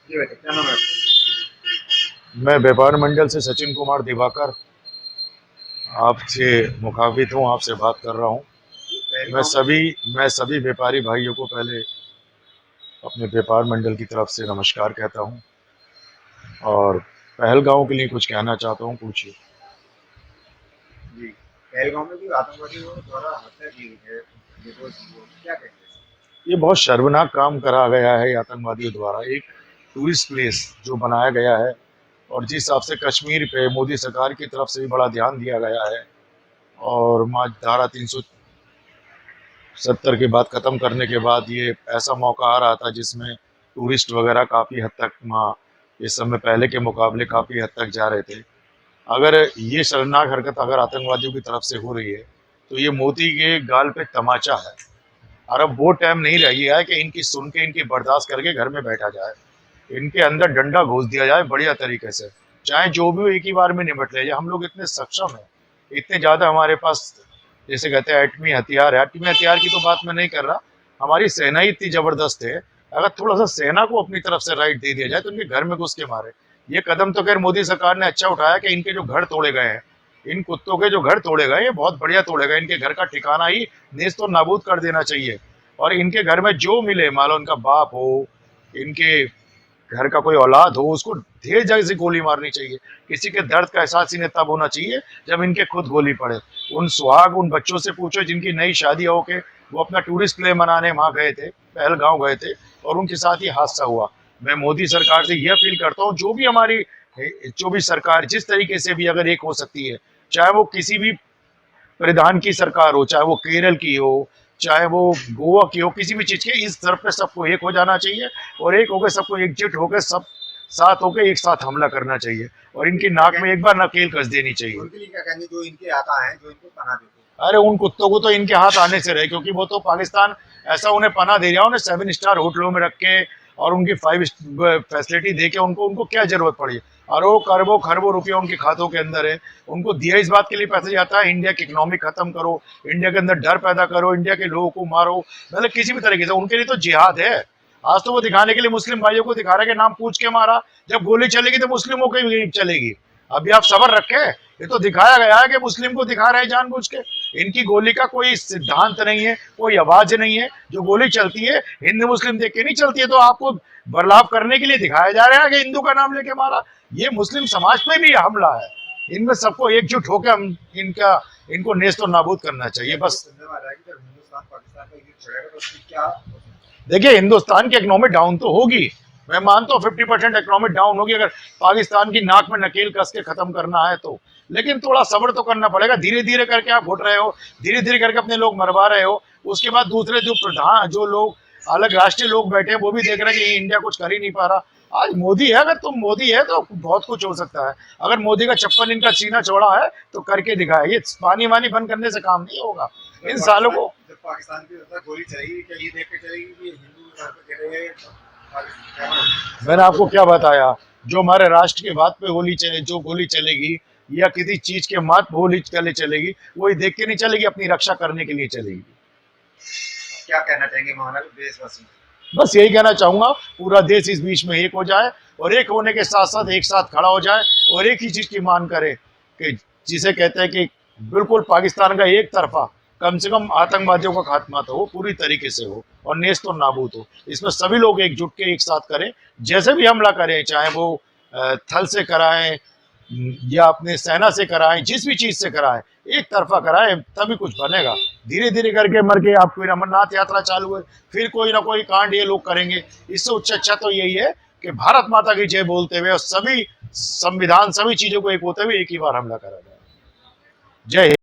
जी बेटा, क्या नाम है आपका? मैं व्यापार मंडल से सचिन कुमार दिवाकर आपसे मुखातिब हूँ, आपसे बात कर रहा हूँ। ये मैं पहलगाम में सभी मैं सभी व्यापारी भाइयों को पहले अपने व्यापार मंडल की तरफ से नमस्कार कहता हूँ और पहलगांव के लिए कुछ कहना चाहता हूँ। पूछिए। जी, पहलगाम में कोई आतंकवादियों द्वारा हत्या की गई है निर्दोष लोगों की, क्या कहेंगे इस ये बहुत शर्मनाक काम करा गया है आतंकवादियों द्वारा। एक टूरिस्ट प्लेस जो बनाया गया है और जिस हिसाब से कश्मीर पे मोदी सरकार की तरफ से भी बड़ा ध्यान दिया गया है और धारा 370 की बात खत्म करने के बाद ये ऐसा मौका आ रहा था जिसमें टूरिस्ट वगैरह काफ़ी हद तक वहाँ इस समय पहले के मुकाबले काफ़ी हद तक जा रहे थे। अगर ये शर्मनाक हरकत अगर आतंकवादियों की तरफ से हो रही है तो ये मोदी के गाल पे तमाचा है। और अब वो टाइम नहीं रह गया है कि इनकी सुन के इनकी बर्दाश्त करके घर में बैठा जाए। इनके अंदर डंडा घोष दिया जाए बढ़िया तरीके से, चाहे जो भी हो एक ही बार में निपट ले जाए। हम लोग इतने सक्षम हैं, इतने ज़्यादा हमारे पास, जैसे कहते हैं एटमी हथियार है। एटमी हथियार की तो बात मैं नहीं कर रहा, हमारी सेना ही इतनी ज़बरदस्त है। अगर थोड़ा सा सेना को अपनी तरफ से राइट दे दिया जाए तो इनके घर में घुस के मारे। ये कदम तो खैर मोदी सरकार ने अच्छा उठाया कि इनके जो घर तोड़े गए हैं, इन कुत्तों के जो घर तोड़े गए, ये बहुत बढ़िया तोड़े गए। इनके घर का ठिकाना ही नेस्त और नाबूद कर देना चाहिए। और इनके घर में जो मिले, मान लो इनका बाप हो, इनके घर का कोई औलाद हो, उसको ढेर जगह से गोली मारनी चाहिए। किसी के दर्द का एहसास इन्हें तब होना चाहिए जब इनके खुद गोली पड़े। उन सुहाग उन बच्चों से पूछो जिनकी नई शादी हो के वो अपना टूरिस्ट प्ले मनाने वहां गए थे, पहलगांव गए थे, और उनके साथ ये हादसा हुआ। मैं मोदी सरकार से यह अपील करता हूँ, जो भी हमारी जो भी सरकार जिस तरीके से भी अगर एक हो सकती है, चाहे वो किसी भी परिधान की सरकार हो, चाहे वो केरल की हो, चाहे वो गोवा की हो, किसी भी चीज के, इस तरफ पे सबको एक हो जाना चाहिए और एक होकर सबको एकजुट होकर सब साथ होकर एक साथ हमला करना चाहिए और उनके इनकी लिए क्या नाक में कहेंगे? एक बार नकेल कस देनी चाहिए। उनके लिए क्या कहेंगे जो इनके आता है, जो इनको पनाह देते हैं? अरे उन कुत्तों को तो इनके हाथ आने से रहे, क्योंकि वो तो पाकिस्तान ऐसा उन्हें पना दे रहा, उन्हें 7 स्टार होटलों में रख के और उनकी 5 फैसिलिटी दे के उनको उनको क्या जरूरत पड़ी। अरबों खरबों खरबों रुपया उनके खातों के अंदर है। उनको दिया इस बात के लिए पैसे जाता है इंडिया की इकोनॉमी खत्म करो, इंडिया के अंदर डर पैदा करो, इंडिया के लोगों को मारो, मतलब किसी भी तरीके से। उनके लिए तो जिहाद है। आज तो वो दिखाने के लिए मुस्लिम भाइयों को दिखा रहा है कि नाम पूछ के मारा, जब गोली चलेगी तो मुस्लिमों की भी चलेगी। अभी आप सबर रखे, ये तो दिखाया गया है कि मुस्लिम को दिखा रहे हैं जानबूझ के। इनकी गोली का कोई सिद्धांत नहीं है, कोई आवाज नहीं है। जो गोली चलती है हिंदू मुस्लिम देख के नहीं चलती है, तो आपको बर्लाव करने के लिए दिखाया जा रहा है कि हिंदू का नाम लेके मारा। ये मुस्लिम समाज पे भी हमला है। इनमें सबको एकजुट होकर हम इनका इनको नेस्त और नाबूद करना चाहिए ऐसा कुछ बस। सुनने में आ रहा है कि जब हिंदुस्तान पाकिस्तान का युद्ध छिड़ेगा तो उसकी क्या हो सकता देखिए, हिंदुस्तान की इकोनॉमी डाउन तो होगी, मैं मानता हूँ 50% इकोनॉमी डाउन होगी अगर पाकिस्तान की नाक में नकेल कस के खत्म करना है तो। लेकिन थोड़ा सब्र तो करना पड़ेगा। धीरे धीरे करके आप घुट रहे हो, धीरे धीरे करके अपने लोग मरवा रहे हो। उसके बाद दूसरे जो प्रधान जो लोग अलग राष्ट्रीय लोग बैठे हैं वो भी देख रहे हैं कि इंडिया कुछ कर ही नहीं पा रहा। आज मोदी है, अगर तुम मोदी है तो बहुत कुछ हो सकता है। अगर मोदी का 56 इनका सीना चौड़ा है तो करके दिखाए। ये पानी वानी बंद करने से काम नहीं होगा है? इन सालों को। जब पाकिस्तान की तरफ गोली चलेगी, क्या ये देख के चलेगी कि हिंदू घर पे गिरे हैं, तो पाकिस्तान मैंने सफल आपको होगी? क्या बताया, जो हमारे राष्ट्र के बात पे होली चले, जो गोली चलेगी या किसी चीज के मात पे होली चले चलेगी, वही देख के नहीं चलेगी, अपनी रक्षा करने के लिए चलेगी। अब क्या कहना चाहेंगे महानगर देशवासी? बस यही कहना चाहूंगा, पूरा देश इस बीच में एक हो जाए और एक होने के साथ साथ एक साथ खड़ा हो जाए और एक ही चीज की मांग करे कि जिसे कहते हैं कि बिल्कुल पाकिस्तान का एक तरफा कम से कम आतंकवादियों का खात्मा तो हो, पूरी तरीके से हो और नेस्त और नाबूद हो। इसमें सभी लोग एकजुट के एक साथ करें, जैसे भी हमला करें, चाहे वो थल से कराएं या अपने सेना से कराएं, जिस भी चीज से कराएं, एक तरफा कराएं, तभी कुछ बनेगा। धीरे धीरे करके मर के आप कोई अमरनाथ यात्रा चालू है, फिर कोई ना कोई कांड ये लोग करेंगे। इससे उच्च अच्छा तो यही है कि भारत माता की जय बोलते हुए और सभी संविधान सभी चीजों को एक होते हुए एक ही बार हमला करा जाए। जय हिंद।